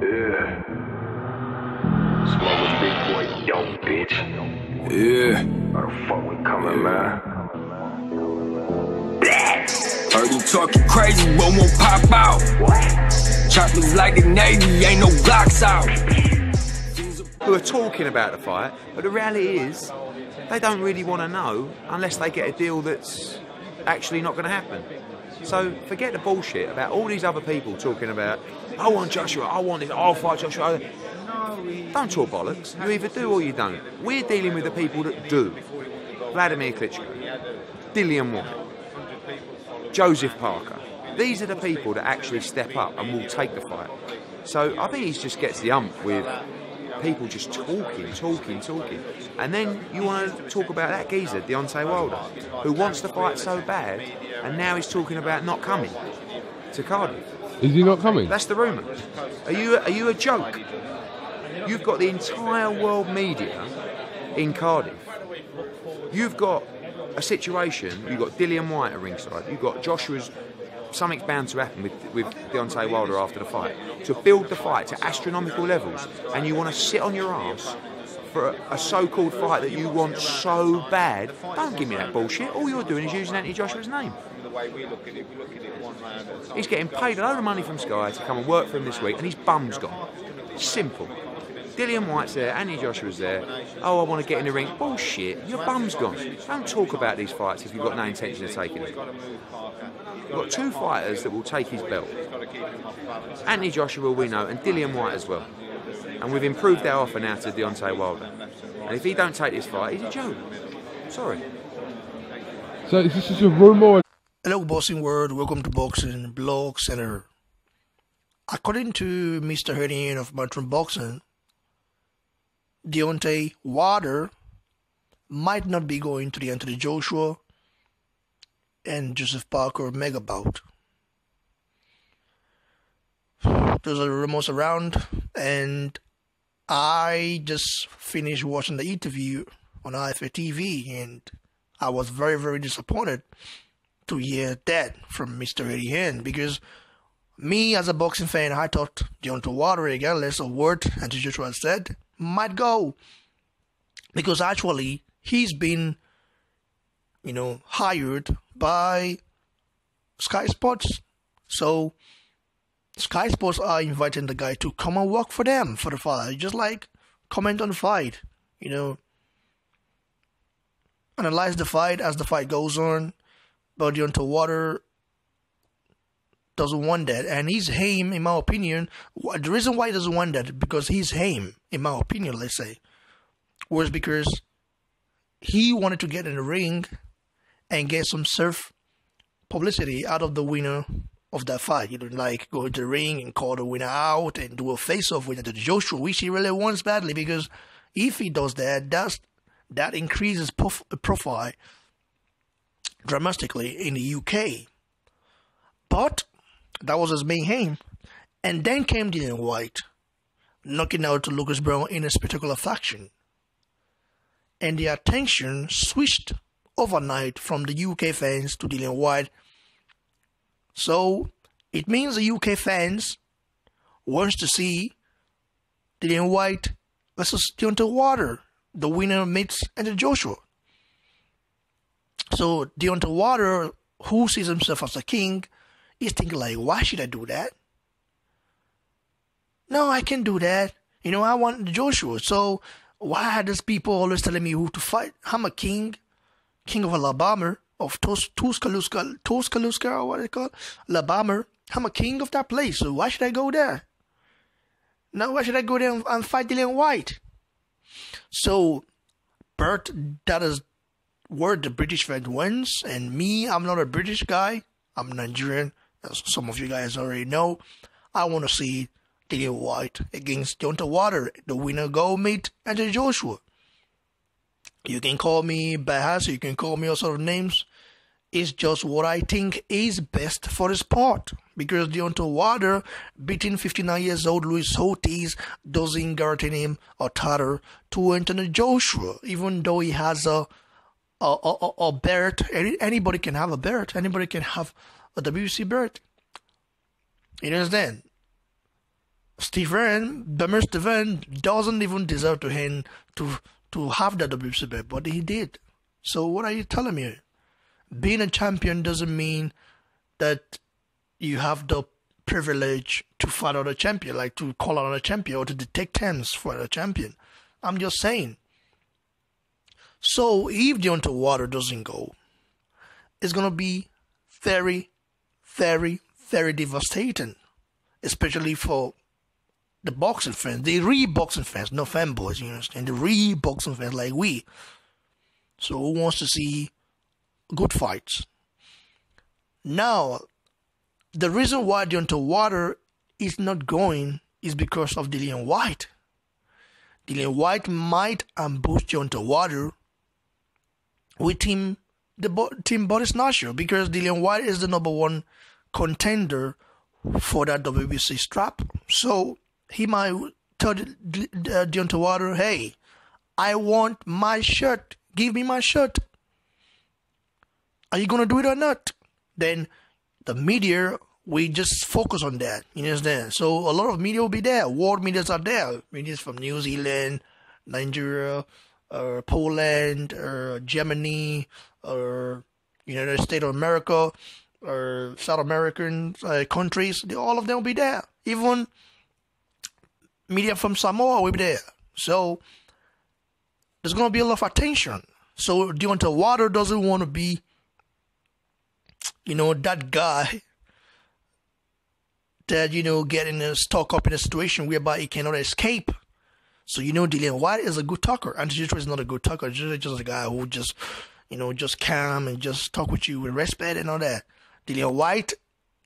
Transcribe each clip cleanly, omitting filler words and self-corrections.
Yeah. Smoke with big boy dope, bitch. Yeah. How the fuck we coming, man? Heard you talking crazy, but won't pop out. What? Choppers like the Navy, ain't no blocks out. Who are talking about the fight, but the reality is they don't really want to know unless they get a deal that's actually not going to happen. So forget the bullshit about all these other people talking about, I want Joshua, I want this, I'll fight Joshua. Don't talk bollocks. You either do or you don't. We're dealing with the people that do. Vladimir Klitschko, Dillian White, Joseph Parker. These are the people that actually step up and will take the fight. So I think he just gets the ump with people just talking. And then you want to talk about that geezer, Deontay Wilder, who wants to fight so bad, and now he's talking about not coming to Cardiff. Is he not coming? That's the rumour. Are you a joke? You've got the entire world media in Cardiff. You've got a situation, you've got Dillian White at ringside, you've got Joshua's, something's bound to happen with Deontay Wilder after the fight, to build the fight to astronomical levels, and you want to sit on your ass for a so-called fight that you want so bad. Don't give me that bullshit. All you're doing is using Anthony Joshua's name. He's getting paid a load of money from Sky to come and work for him this week, and his bum's gone. Simple. Dillian White's there, Anthony Joshua's there. Oh, I want to get in the ring. Bullshit, your bum's gone. Don't talk about these fights if you've got no intention of taking it. You've got two fighters that will take his belt. Anthony Joshua, we know, and Dillian White as well. And we've improved our offer now to Deontay Wilder. And if he don't take this fight, he's a joke. Sorry. So is this just a rumour? Hello, boxing world. Welcome to Boxing Blog Center. According to Mr. Hearn of Matron Boxing, Deontay Wilder might not be going to the Anthony Joshua and Joseph Parker mega bout. Those are rumors around, and I just finished watching the interview on IFA TV, and I was very, very disappointed to hear that from Mr. Hearn, because me as a boxing fan, I thought Deontay Wilder, regardless of what Anthony Joshua said, might go, because actually he's been, hired by Sky Sports. So Sky Sports are inviting the guy to come and work for them for the fight, just like comment on the fight, analyze the fight as the fight goes on. But Deontay Wilder doesn't want that, and his aim, in my opinion, the reason why he doesn't want that, because his aim, in my opinion, let's say, was because he wanted to get in the ring and get some surf publicity out of the winner of that fight. Like go to the ring and call the winner out and do a face-off with Anthony Joshua, which he really wants badly, because if he does that, that increases profile dramatically in the UK. But that was his main aim. And then came Dillian White, knocking out Lucas Brown in a spectacular fashion. And the attention switched overnight from the UK fans to Dillian White. So it means the UK fans wants to see Dillian White versus Deontay Wilder. The winner meets Anthony Joshua. So Deontay Wilder, who sees himself as a king, is thinking like, why should I do that? No, I can't do that. I want Joshua. So why are these people always telling me who to fight? I'm a king of Alabama, of Tuscaloosa, or what they call Alabama. I'm a king of that place. So why should I go there? Now why should I go there and fight Dillian White? So, Bert, that is where the British fan wins, and me, I'm not a British guy. I'm Nigerian, as some of you guys already know. I want to see Dillian White against Deontay Wilder. The winner go meet Anthony Joshua. You can call me Bahas, you can call me all sort of names. It's just what I think is best for the sport. Because Deontay Wilder, beating 59 years old Luis Ortiz, doesn't guarantee him a title to Anthony Joshua. Even though he has a belt, anybody can have a belt. Anybody can have a WBC belt. You understand? Steven doesn't even deserve to have that WBC belt, but he did. So what are you telling me? Being a champion doesn't mean that you have the privilege to fight out a champion, like to call out a champion or to detect terms for a champion. I'm just saying. So if Deontay Wilder doesn't go, it's gonna be very, very, very devastating, especially for the boxing fans, the real boxing fans, no fanboys, you understand? The real boxing fans like we. So who wants to see good fights? Now, the reason why Deontay Wilder is not going is because of Dillian Whyte. Dillian Whyte might ambush Deontay Wilder with Team Body Snatcher, because Dillian Whyte is the #1 contender for that WBC strap. So he might tell Deontay Wilder, hey, I want my shirt. Give me my shirt. Are you going to do it or not? Then the media, we just focus on that. You understand? So a lot of media will be there. World medias are there. Medias from New Zealand, Nigeria, Poland, Germany, United States of America, or South American countries. All of them will be there. Even media from Samoa will be there. So there's going to be a lot of attention. So Deontay Wilder doesn't want to be, that guy that, getting stuck up in a situation whereby he cannot escape. So, Dillian Whyte is a good talker. And Joshua is not a good talker. Just a guy who just calm and just talk with you with respect and all that. Dillian Whyte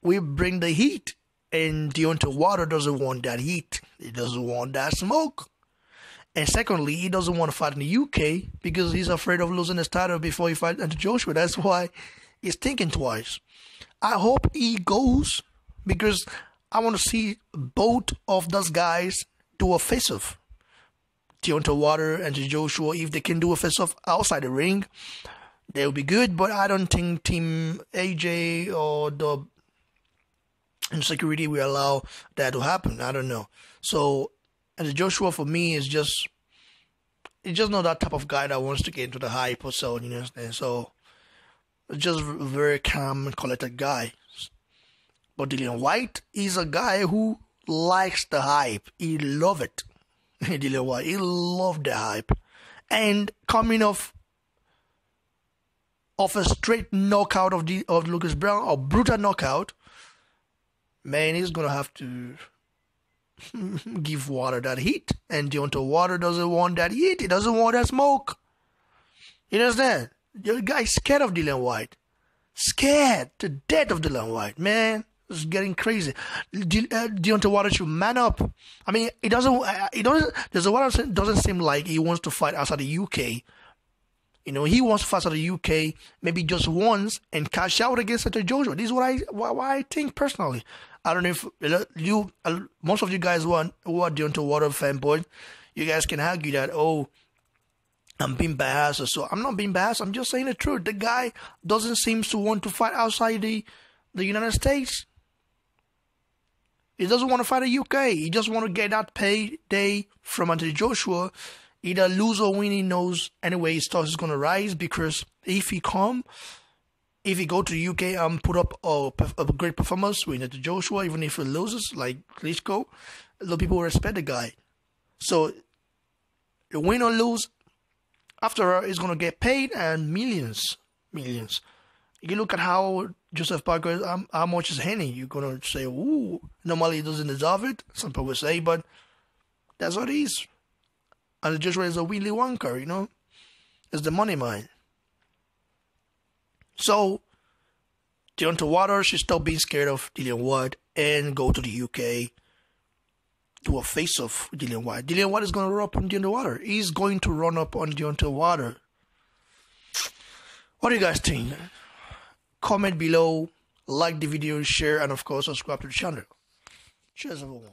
will bring the heat. And Deontay Wilder doesn't want that heat. He doesn't want that smoke. And secondly, he doesn't want to fight in the UK because he's afraid of losing his title before he fights Anthony Joshua. That's why he's thinking twice. I hope he goes because I want to see both of those guys do a face-off. Deontay Wilder and Joshua, if they can do a face-off outside the ring, they'll be good. But I don't think Team AJ or the security will allow that to happen. I don't know. So, and Joshua for me is just not that type of guy that wants to get into the hype or so, you understand? So, just a very calm and collected guy. But Dillian Whyte is a guy who likes the hype. He love it. Dillian Whyte, he loved the hype. And coming off a straight knockout of Lucas Brown, a brutal knockout, man, he's gonna have to give Wilder that heat. And Deontay Wilder doesn't want that heat. He doesn't want that smoke. You understand? The guy's scared of Dillian Whyte. Scared to death of Dillian Whyte, man. It's getting crazy. Deontay Wilder should man up. I mean, Deontay Wilder doesn't seem like he wants to fight outside the UK. He wants to fight outside the UK maybe just once and cash out against Anthony Joshua. This is what I think personally. I don't know if most of you guys who are Deontay Wilder fanboys, you guys can argue that, I'm being biased or so. I'm not being biased. I'm just saying the truth. The guy doesn't seem to want to fight outside the United States. He doesn't want to fight the UK. He just want to get that payday from Anthony Joshua. Either lose or win, he knows anyway his stock is going to rise, because if he go to the UK and put up a great performance with Anthony Joshua, even if he loses, like Klitschko, a lot of people will respect the guy. So, win or lose, after all, he's going to get paid and millions. You look at how Joseph Parker, how much is Henny? You're going to say, ooh, normally he doesn't deserve it. Some people say, but that's what it is. And Joshua is a Willy Wonka, It's the money man. So, Deontay Wilder should stop being scared of Dillian Whyte and go to the UK, do a face-off with Dillian Whyte. Dillian Whyte is going to run up on Deontay Wilder. He's going to run up on Deontay Wilder. What do you guys think? Comment below, like the video, share, and of course subscribe to the channel. Cheers everyone.